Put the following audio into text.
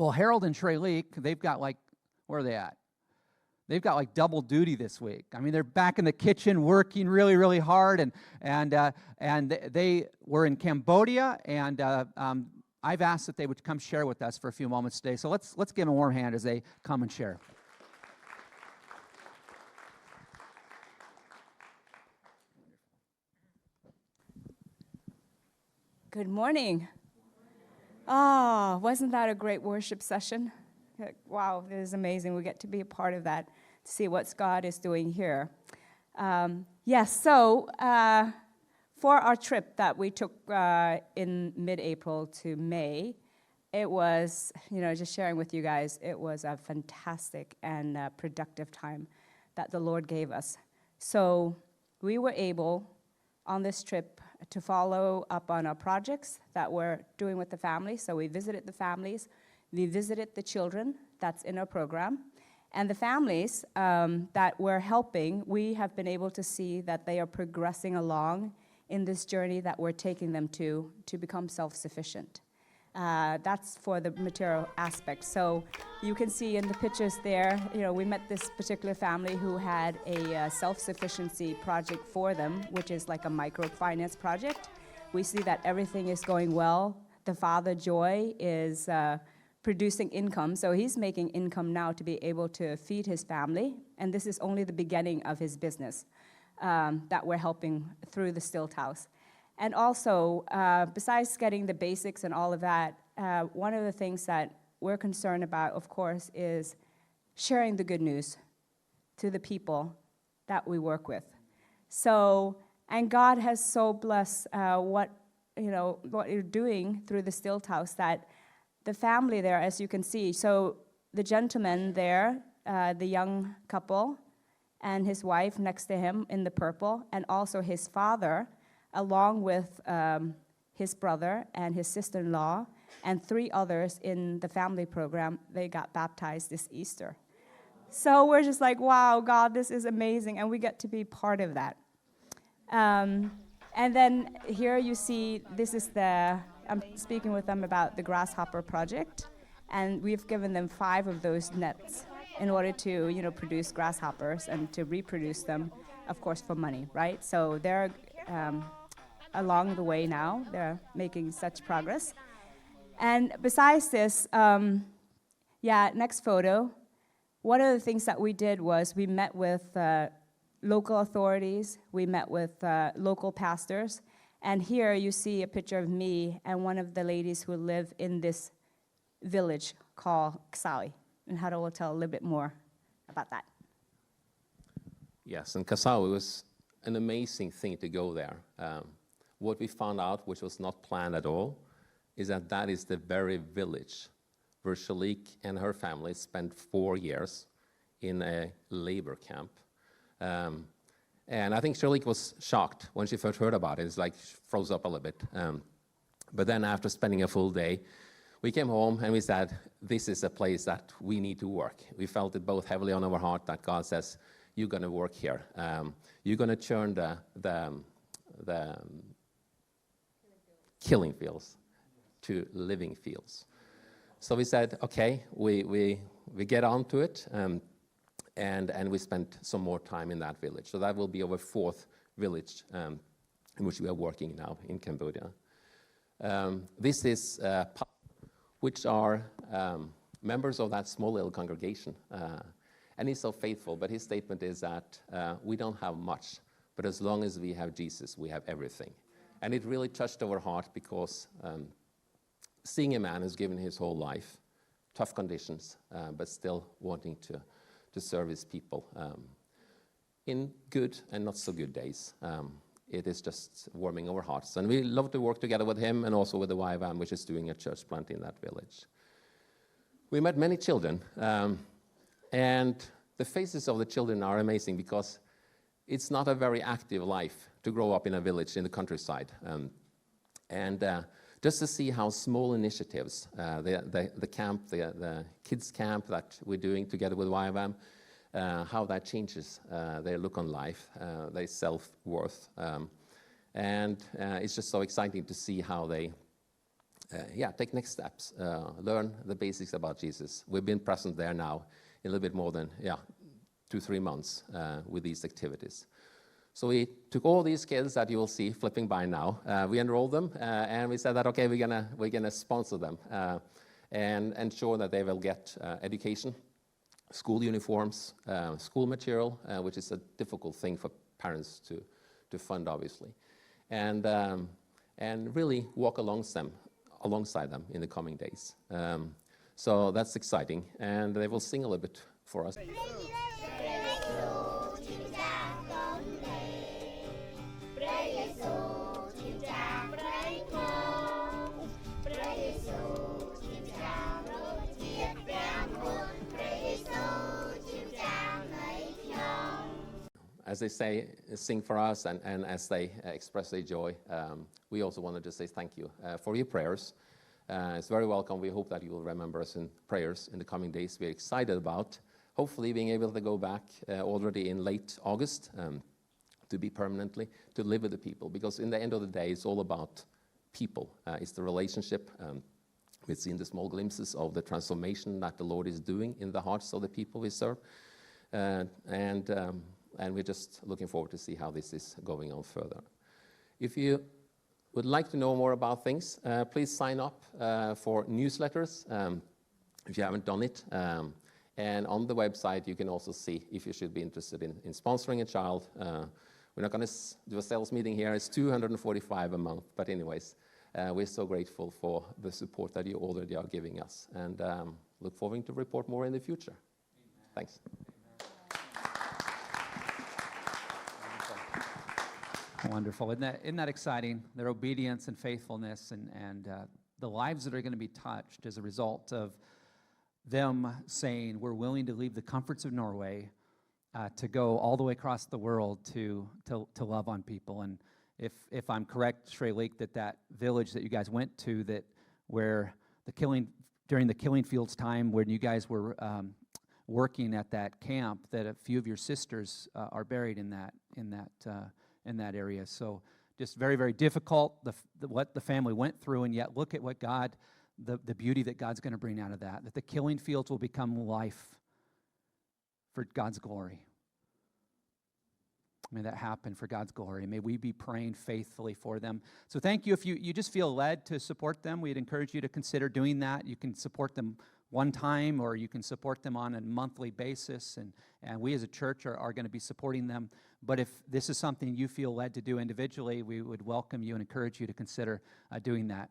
Well, Harold and Sreyleak, they've got like, where are they at? They've got like double duty this week. I mean, they're back in the kitchen working really, really hard, and they were in Cambodia, and I've asked that they would come share with us for a few moments today. So let's give them a warm hand as they come and share. Good morning. Oh, wasn't that a great worship session? Wow, it is amazing. We get to be a part of that, to see what God is doing here. So for our trip that we took in mid-April to May, it was, just sharing with you guys, it was a fantastic and productive time that the Lord gave us. So we were able, on this trip, to follow up on our projects that we're doing with the families. So we visited the families, we visited the children that's in our program, and the families that we're helping, we have been able to see that they are progressing along in this journey that we're taking them to become self-sufficient. That's for the material aspect. So you can see in the pictures there, we met this particular family who had a self-sufficiency project for them, which is like a microfinance project. We see that everything is going well. The father, Joy, is producing income, so he's making income now to be able to feed his family, and this is only the beginning of his business that we're helping through the Styltehuset. And also, besides getting the basics and all of that, one of the things that we're concerned about, of course, is sharing the good news to the people that we work with. So, and God has so blessed what you're doing through the Styltehuset, that the family there, as you can see, so the gentleman there, the young couple, and his wife next to him in the purple, and also his father, along with his brother and his sister-in-law, and 3 others in the family program, they got baptized this Easter. So we're just like, wow, God, this is amazing, and we get to be part of that. And then here you see, this is I'm speaking with them about the grasshopper project, and we've given them 5 of those nets in order to, produce grasshoppers and to reproduce them, of course, for money, right? So they're along the way now. They're making such progress. And besides this, next photo, one of the things that we did was we met with local authorities, we met with local pastors, and here you see a picture of me and one of the ladies who live in this village called Kasai. And Harold will tell a little bit more about that. Yes, and Kasai was an amazing thing to go there. What we found out, which was not planned at all, is that is the very village where Sreyleak and her family spent 4 years in a labor camp. And I think Sreyleak was shocked when she first heard about it. It's like she froze up a little bit. But then after spending a full day, we came home and we said, this is a place that we need to work. We felt it both heavily on our heart that God says, you're going to work here. You're going to turn the killing fields to living fields. So we said, okay, we get onto it, and we spent some more time in that village. So that will be our 4th village in which we are working now in Cambodia. This is which are members of that small little congregation. And he's so faithful, but his statement is that we don't have much, but as long as we have Jesus, we have everything. And it really touched our heart because seeing a man who's given his whole life, tough conditions, but still wanting to serve his people in good and not so good days. It is just warming our hearts. And we love to work together with him and also with the YWAM, which is doing a church plant in that village. We met many children, and the faces of the children are amazing because it's not a very active life to grow up in a village in the countryside. Just to see how small initiatives, the camp, the kids camp that we're doing together with YWAM, how that changes their look on life, their self-worth. And it's just so exciting to see how they take next steps, learn the basics about Jesus. We've been present there now in a little bit more than 2-3 months with these activities. So we took all these kids that you will see flipping by now, we enrolled them, and we said that, okay, we're gonna sponsor them and ensure that they will get education, school uniforms, school material, which is a difficult thing for parents to fund, obviously, and really walk alongside them in the coming days. So that's exciting, and they will sing a little bit for us. As they say, sing for us, and as they express their joy, we also wanted to say thank you for your prayers. It's very welcome. We hope that you will remember us in prayers in the coming days. We're excited about hopefully being able to go back already in late August to be permanently, to live with the people. Because in the end of the day, it's all about people. It's the relationship. We've seen the small glimpses of the transformation that the Lord is doing in the hearts of the people we serve. And we're just looking forward to see how this is going on further. If you would like to know more about things, please sign up for newsletters if you haven't done it. And on the website, you can also see if you should be interested in sponsoring a child. We're not going to do a sales meeting here. It's $245 a month. But anyways, we're so grateful for the support that you already are giving us. And look forward to report more in the future. Amen. Thanks. Wonderful. Isn't that exciting? Their obedience and faithfulness and the lives that are going to be touched as a result of them saying, we're willing to leave the comforts of Norway to go all the way across the world to love on people. And if I'm correct, Sreyleak, that village that you guys went to, that where during the killing fields time when you guys were working at that camp, that a few of your sisters are buried in that area. So just very, very difficult, what the family went through, and yet look at what God, the beauty that God's going to bring out of that the killing fields will become life for God's glory. May that happen for God's glory. May we be praying faithfully for them. So thank you. If you just feel led to support them, we'd encourage you to consider doing that. You can support them one time, or you can support them on a monthly basis, and we as a church are going to be supporting them. But if this is something you feel led to do individually, we would welcome you and encourage you to consider doing that.